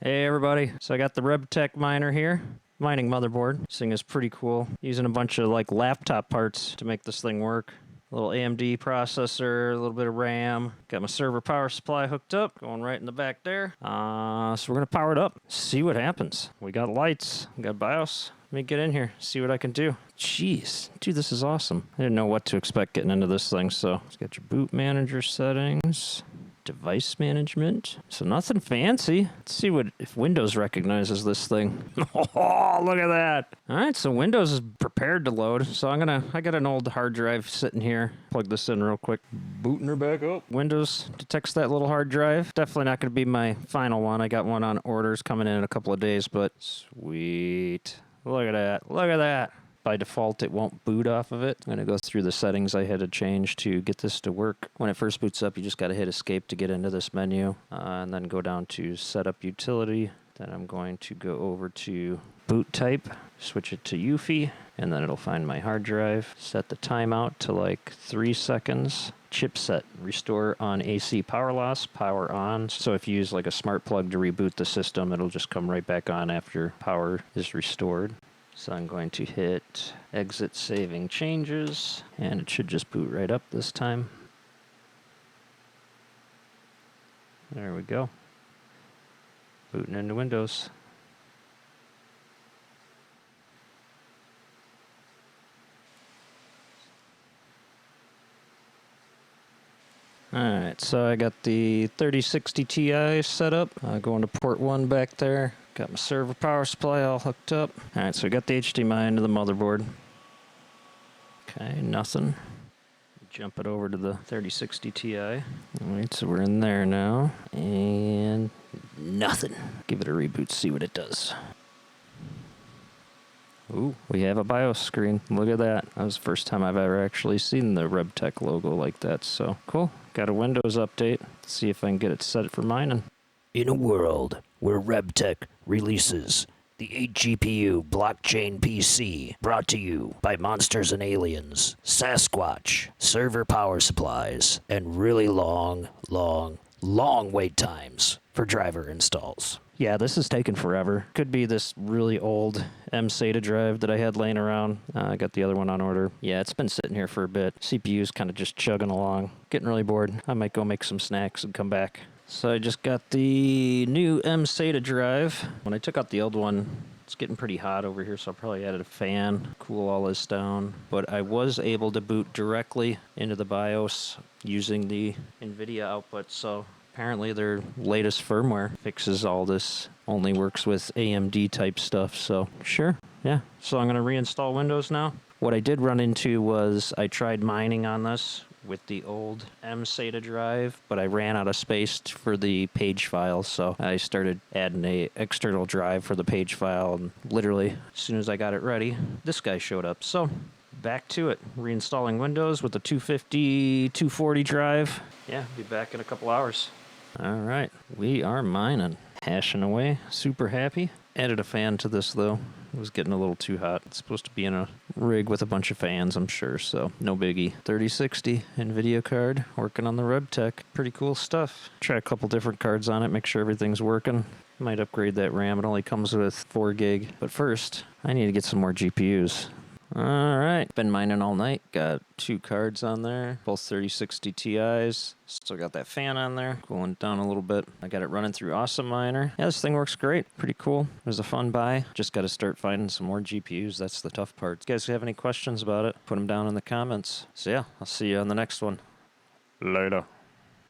Hey everybody, so I got the Rebtech miner here, mining motherboard. This thing is pretty cool. Using a bunch of like laptop parts to make this thing work. A little AMD processor, a little bit of RAM. Got my server power supply hooked up, going right in the back there. So we're gonna power it up, see what happens. We got lights, we got BIOS. Let me get in here, see what I can do. Jeez, dude, this is awesome. I didn't know what to expect getting into this thing, so let's get your boot manager settings. Device management. So nothing fancy. Let's see if Windows recognizes this thing. Oh, look at that. All right, so Windows is prepared to load. So I got an old hard drive sitting here. Plug this in real quick. Booting her back up. Windows detects that little hard drive. Definitely not going to be my final one. I got one on orders coming in a couple of days, but sweet. Look at that. Look at that. By default, it won't boot off of it. I'm going to go through the settings I had to change to get this to work. When it first boots up, you just got to hit escape to get into this menu, and then go down to setup utility. Then I'm going to go over to boot type, switch it to UEFI, and then it'll find my hard drive. Set the timeout to like 3 seconds. Chipset, restore on AC power loss, power on. So if you use like a smart plug to reboot the system, it'll just come right back on after power is restored. So I'm going to hit exit saving changes, and it should just boot right up this time. There we go. Booting into Windows. Alright, so I got the 3060 Ti set up. Going to port 1 back there. Got my server power supply all hooked up. Alright, so we got the HDMI into the motherboard. Okay, nothing. Jump it over to the 3060 Ti. Alright, so we're in there now. And nothing. Give it a reboot, see what it does. Ooh, we have a BIOS screen. Look at that. That was the first time I've ever actually seen the Rebtech logo like that, so cool. Got a Windows update. Let's see if I can get it set for mining. In a world where Rebtech releases the 8 GPU blockchain PC, brought to you by Monsters and Aliens, Sasquatch, server power supplies, and really long wait times for driver installs. Yeah, this is taking forever. Could be this really old SATA drive that I had laying around. I got the other one on order. Yeah, it's been sitting here for a bit. CPU's kind of just chugging along. Getting really bored. I might go make some snacks and come back. So I just got the new SATA drive. When I took out the old one, it's getting pretty hot over here, so I probably added a fan, cool all this down. But I was able to boot directly into the BIOS using the NVIDIA output, so apparently their latest firmware fixes all this, only works with AMD type stuff, so sure, yeah. So I'm going to reinstall Windows now. What I did run into was I tried mining on this with the old SATA drive, but I ran out of space for the page file, so I started adding a external drive for the page file, and literally as soon as I got it ready, this guy showed up. So back to it, reinstalling Windows with the 240 drive. Yeah, be back in a couple hours. All right, we are mining, hashing away, super happy. Added a fan to this though. It was getting a little too hot. It's supposed to be in a rig with a bunch of fans, I'm sure, so no biggie. 3060 NVIDIA card, working on the Rebtech. Pretty cool stuff. Try a couple different cards on it, make sure everything's working. Might upgrade that RAM. It only comes with 4 gig. But first, I need to get some more GPUs. Alright, been mining all night. Got 2 cards on there, both 3060 Ti's. Still got that fan on there, cooling it down a little bit. I got it running through Awesome Miner. Yeah, this thing works great. Pretty cool. It was a fun buy. Just got to start finding some more GPUs. That's the tough part. If you guys have any questions about it, put them down in the comments. So yeah, I'll see you on the next one. Later.